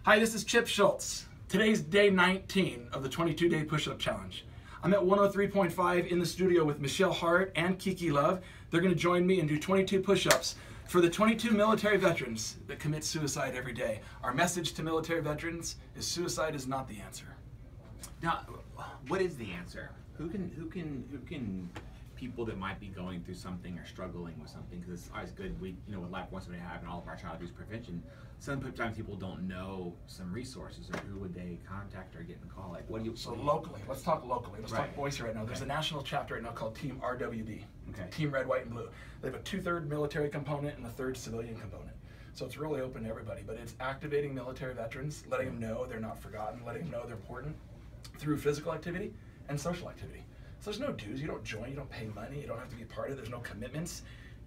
Hi, this is Chip Schultz. Today's day 19 of the 22-day push-up challenge. I'm at 103.5 in the studio with Michelle Hart and Kiki Love. They're going to join me and do 22 push-ups for the 22 military veterans that commit suicide every day. Our message to military veterans is suicide is not the answer. Now, what is the answer? Who can people that might be going through something or struggling with something, because it's always good, with Life Wants to Have and all of our child abuse prevention, sometimes people don't know some resources, or who would they contact or get in call? Like, Locally, let's talk locally. Let's talk Boise right now. There's a national chapter right now called Team RWB, Team Red, White, and Blue. They have a 2/3 military component and a 1/3 civilian component. So it's really open to everybody, but it's activating military veterans, letting them know they're not forgotten, letting them know they're important through physical activity and social activity. So there's no dues, you don't join, you don't pay money, you don't have to be a part of it, there's no commitments.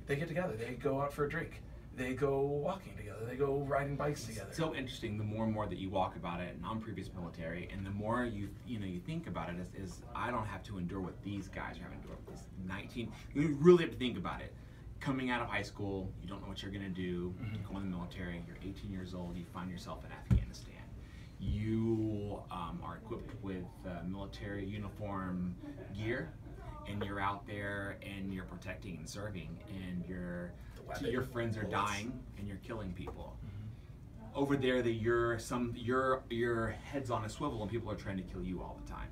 They get together, they go out for a drink, they go walking together, they go riding bikes together. So interesting, the more and more that you walk about it, and I'm previous military, and the more you think about it, is I don't have to endure what these guys are having to endure. This 19, you really have to think about it. Coming out of high school, you don't know what you're gonna do, you go in the military, you're 18 years old, you find yourself in Afghanistan. You are equipped with military uniform gear, and you're out there and you're protecting and serving, and your friends are dying and you're killing people. Over there, that your head's on a swivel and people are trying to kill you all the time.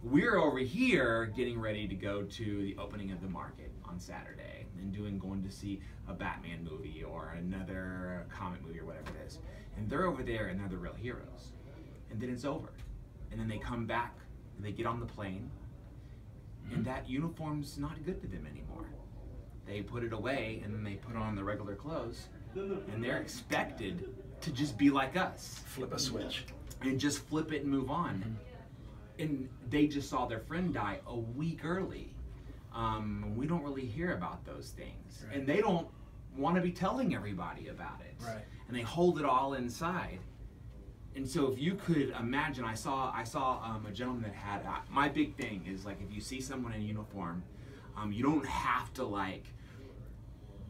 We're over here getting ready to go to the opening of the market on Saturday and going to see a Batman movie or another comic movie or whatever it is. And they're over there and they're the real heroes. And then it's over. And then they come back and they get on the plane, and that uniform's not good to them anymore. They put it away and then they put on the regular clothes, and they're expected to just be like us. Flip a switch. And just flip it and move on. And they just saw their friend die a week early. We don't really hear about those things. Right. And they don't want to be telling everybody about it. Right. And they hold it all inside. And so if you could imagine, I saw a gentleman that had, my big thing is, like, if you see someone in uniform, you don't have to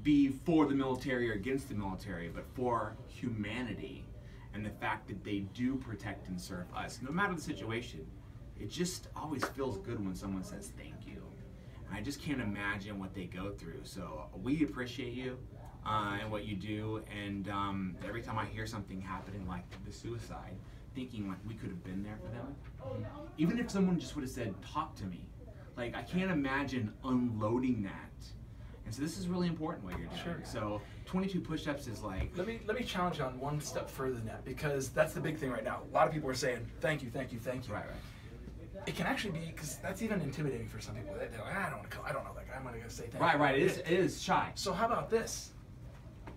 be for the military or against the military, but for humanity and the fact that they do protect and serve us. No matter the situation, it just always feels good when someone says thank you. And I just can't imagine what they go through. So we appreciate you and what you do. And every time I hear something happening like the suicide, thinking like we could have been there for them. Even if someone just would have said, talk to me. Like, I can't imagine unloading that. And so this is really important what you're doing. Sure. So 22 push-ups is like... Let me challenge you on one step further than that, because that's the big thing right now. A lot of people are saying, thank you, thank you, thank you. Right. It can actually be, because that's even intimidating for some people. They're like, I don't know that guy, I'm going to say thank you. Right, it is shy. So how about this?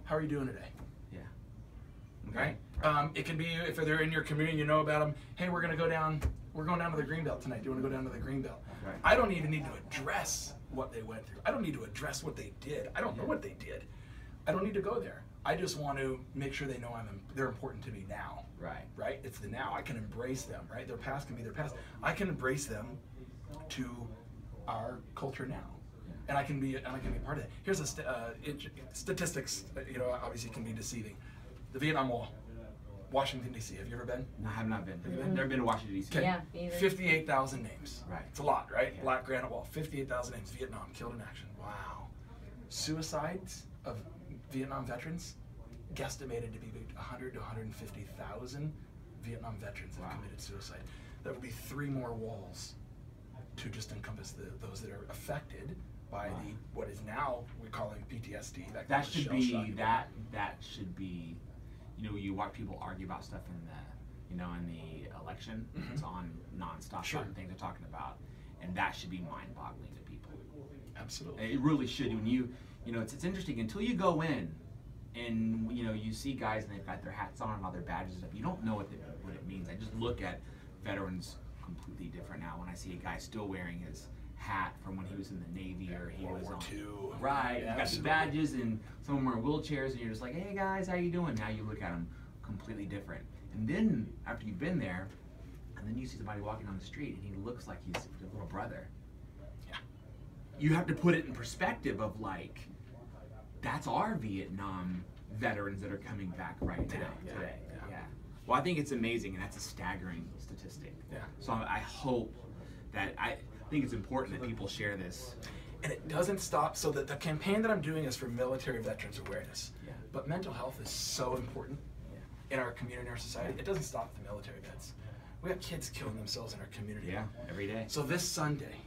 How are you doing today? Yeah. Okay. It can be, if they're in your community, you know about them, hey, we're going to go down, we're going down to the Greenbelt tonight. Do you want to go down to the Greenbelt? Right. I don't even need to address what they went through. I don't need to address what they did. I don't know what they did. I don't need to go there. I just want to make sure they know they're important to me now. Right? It's the now. I can embrace them, right? Their past can be their past. I can embrace them to our culture now. And I can be part of that. Here's statistics, obviously can be deceiving. The Vietnam Wall, Washington, D.C. Have you ever been? No, I have not been. Never been to Washington, D.C. Okay. Yeah, me either. 58,000 names. Right. It's a lot, right? Yeah. Black Granite Wall, 58,000 names. Vietnam, killed in action. Wow. Suicides of Vietnam veterans, guesstimated to be 100 to 150,000 Vietnam veterans have committed suicide. That would be 3 more walls to just encompass those that are affected by what is now we're calling PTSD. That should be you watch people argue about stuff in the election. It's on nonstop. Certain things they're talking about, and that should be mind-boggling to people. Absolutely. It really should. When it's interesting until you go in and you see guys and they've got their hats on and all their badges and stuff. You don't know what it means. I just look at veterans completely different now when I see a guy still wearing his hat from when he was in the Navy or he was on II. Right. Yeah, you got the badges, and some of them are in wheelchairs, and you're just like, hey guys, how you doing? Now you look at them completely different. And then after you've been there, and then you see somebody walking on the street and he looks like he's your little brother. Yeah. You have to put it in perspective of like, that's our Vietnam veterans that are coming back right now today. Yeah. Well, I think it's amazing, and that's a staggering statistic. Yeah. So I hope that, I think it's important that people share this. And it doesn't stop, so that the campaign that I'm doing is for military veterans awareness. Yeah. But mental health is so important in our community, in our society. It doesn't stop at the military vets. We have kids killing themselves in our community. Yeah, every day. So this Sunday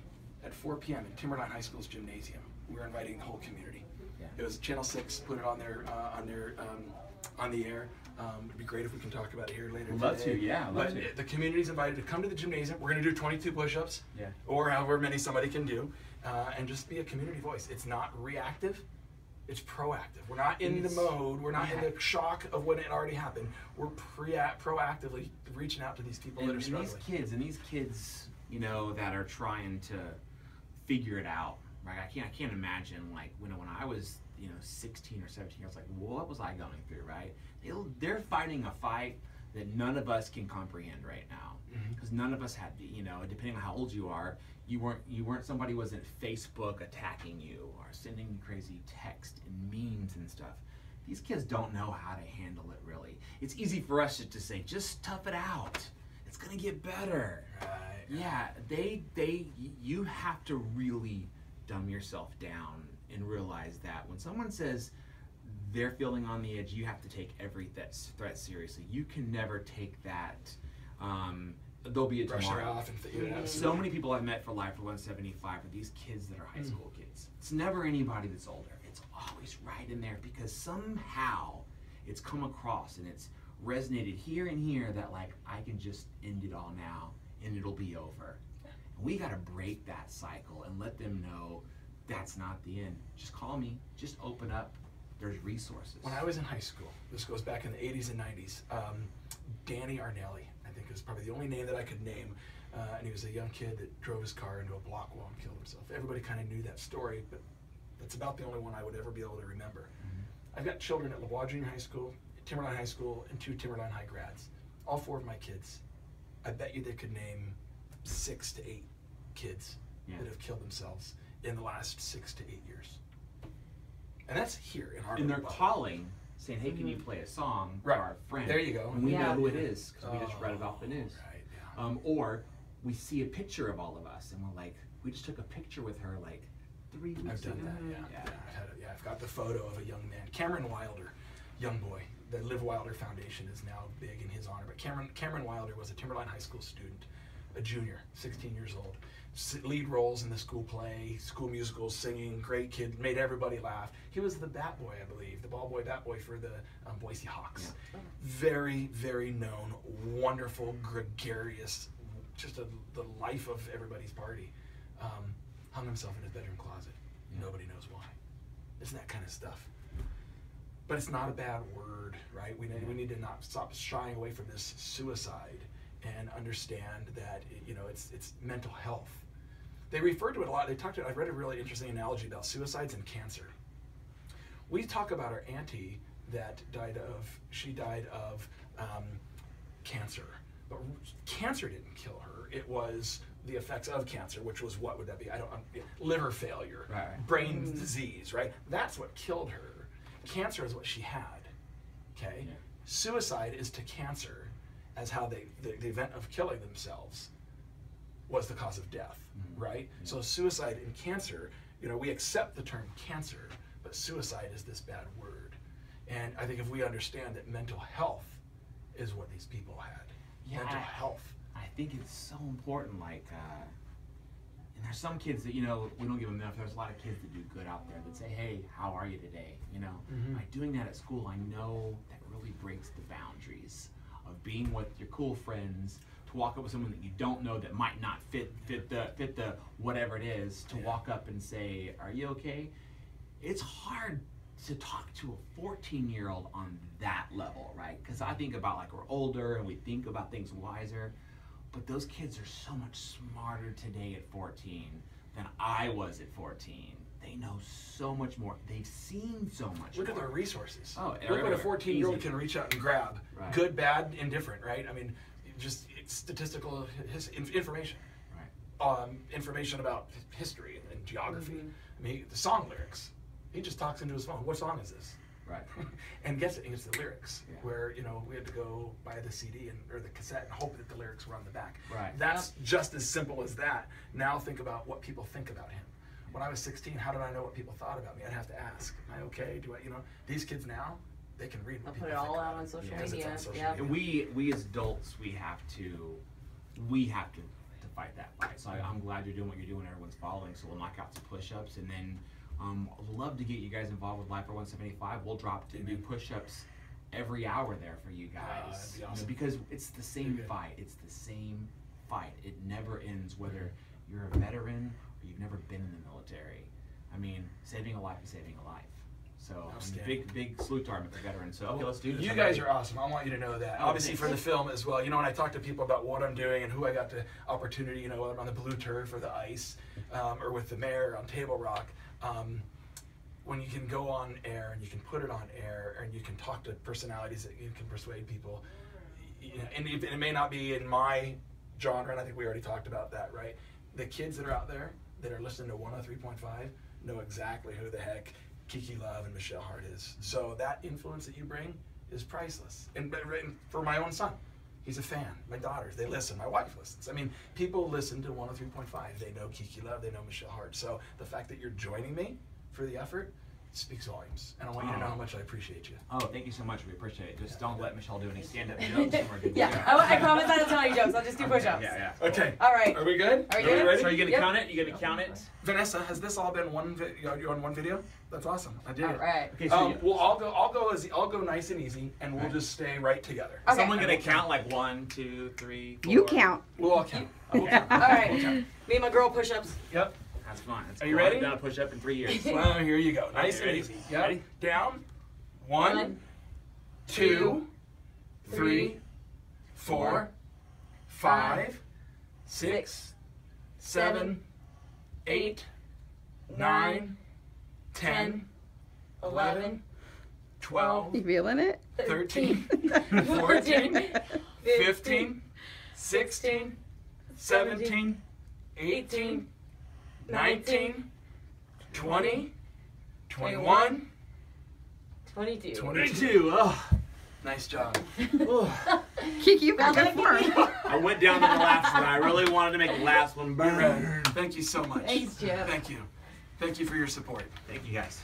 at 4 p.m. in Timberline High School's gymnasium, we're inviting the whole community. Yeah. It was Channel 6 put it on the air. It'd be great if we can talk about it here later. Love to, yeah, love But to. the community's invited to come to the gymnasium. We're going to do 22 push-ups, Yeah. or however many somebody can do, and just be a community voice. It's not reactive. It's proactive. We're not in the mode. We're not in the shock of when it already happened. We're proactively reaching out to these people that are struggling. These kids, you know, that are trying to figure it out, right? I can't imagine, like, when I was, 16 or 17 years, like, what was I going through, right? They're fighting a fight that none of us can comprehend right now, because none of us had, depending on how old you are, you weren't somebody wasn't Facebook attacking you or sending you crazy text and memes and stuff. These kids don't know how to handle it, really. It's easy for us to say, just tough it out. It's gonna get better. Right. Yeah, you have to really dumb yourself down and realize that when someone says they're feeling on the edge, you have to take every threat seriously. You can never take that. There'll be a tomorrow. Off and So many people I've met for Life for 175 are these kids that are high school kids. It's never anybody that's older. It's always right in there, because somehow it's come across and it's resonated here and here that, like, I can just end it all now and it'll be over. And we got to break that cycle and let them know that's not the end. Just call me. Just open up. There's resources. When I was in high school, this goes back in the 80s and 90s, Danny Arnelli, I think, is probably the only name that I could name, and he was a young kid that drove his car into a block wall and killed himself. Everybody kind of knew that story, but that's about the only one I would ever be able to remember. I've got children at LaVois Junior High School, Timberline High School, and 2 Timberline High grads. All 4 of my kids, I bet you they could name 6 to 8 kids that have killed themselves in the last 6 to 8 years. And that's here in our And they're calling, saying, hey, can you play a song for our friend? There you go. And we know who it is, because we just read it off the news. Right, yeah. Or we see a picture of all of us, and we're like, we just took a picture with her like 3 weeks ago. I've done that, yeah. I've got the photo of a young man, Cameron Wilder, young boy. The Live Wilder Foundation is now big in his honor. But Cameron Wilder was a Timberline High School student, a junior, 16 years old. Lead roles in the school play, school musicals, singing, great kid, made everybody laugh. He was the bat boy, I believe, the ball boy, bat boy for the Boise Hawks. Yeah. Very, very known, wonderful, gregarious, just the life of everybody's party. Hung himself in his bedroom closet. Nobody knows why. It's that kind of stuff. But it's not a bad word, right? We need to not stop shying away from this suicide and understand that it's mental health. They refer to it a lot. I've read a really interesting analogy about suicides and cancer. We talk about our auntie that died of cancer, but cancer didn't kill her. It was the effects of cancer, which was, what would that be? Liver failure, brain disease, right? That's what killed her. Cancer is what she had. Okay, suicide is to cancer as how the event of killing themselves was the cause of death, right? Yeah. So suicide and cancer, we accept the term cancer, but suicide is this bad word. And I think if we understand that mental health is what these people had, mental health. I think it's so important, like, and there's some kids that, we don't give them enough. There's a lot of kids that do good out there that say, hey, how are you today? By doing that at school, I know that really breaks the boundaries of being with your cool friends, to walk up with someone that you don't know that might not fit the whatever it is, to walk up and say, are you okay? It's hard to talk to a 14-year-old on that level, right? Because I think about, like, we're older and we think about things wiser, but those kids are so much smarter today at 14 than I was at 14. They know so much more. They've seen so much Look more. at their resources. Oh, look what a 14-year-old can reach out and grab. Right. Good, bad, indifferent, right? I mean, just statistical information. Right. Information about history and geography. I mean, the song lyrics. He just talks into his phone. What song is this? Right. And guess it, it's the lyrics, Yeah. where, you know, we had to go buy the CD or the cassette and hope that the lyrics were on the back. Right. That's just as simple as that. Now think about what people think about him. When I was 16, how did I know what people thought about me? I'd have to ask, am I okay? Do I, you know, these kids now, they can read what They'll people put it all think out about on it, social because it's media. on social Yep. media. And we as adults, we have to fight that fight. So I'm glad you're doing what you're doing. Everyone's following. So we'll knock out some push-ups, and then I'd love to get you guys involved with Life for 175. We'll drop to do push-ups every hour there for you guys. That'd be awesome. Because it's the same fight. It's the same fight. It never ends, whether you're a veteran or you've never been in the military. I mean, saving a life is saving a life. So big salute to our veterans. So okay, let's do this. You guys are awesome. I want you to know that. Obviously for the film as well. You know, when I talk to people about what I'm doing and who I got the opportunity, you know, whether I'm on the blue turf or the ice, or with the mayor on Table Rock, when you can go on air and you can put it on air and you can talk to personalities that you can persuade people, you know, and it may not be in my genre, and I think we already talked about that, right? The kids that are out there that are listening to 103.5 know exactly who the heck Kiki Love and Michelle Hart is. So that influence that you bring is priceless. And for my own son, he's a fan. My daughters, they listen. My wife listens. I mean, people listen to 103.5. They know Kiki Love, they know Michelle Hart. So the fact that you're joining me for the effort speaks volumes. And I want you to know how much I appreciate you. Oh, thank you so much. We appreciate it. Just don't let Michelle do any stand-up jokes. Yeah, I promise I don't tell any jokes. I'll just do push-ups. Yeah. Okay. All right. Are we good? Are you we good? ready? So are you gonna count it? You gonna count it? Vanessa, has this all been one? You on one video? That's awesome. I did All it. right. Okay, so Well, I'll go nice and easy, and we'll just stay right together. Okay. someone gonna count like 1, 2, 3, 4. You count. We'll all count. We'll count. All right. We'll count. Me and my girl push-ups. Yep. That's fun. That's Are you cool. ready? I've done a push-up in 3 years. Well, here you go. Nice and ready? easy. Yep. Ready? Down. 1, 2, 3, 4, 5, 6, 7, 8, 9, 10, 11, 12, You feeling it? 13, 14, 15, 16, 17, 18, 19, 20, 21, 22. 22. Oh, nice job. Kiki, you got good form. I went down to the last one. I really wanted to make the last one burn. Thank you so much. Thanks, Jeff. Thank you. Thank you for your support. Thank you guys.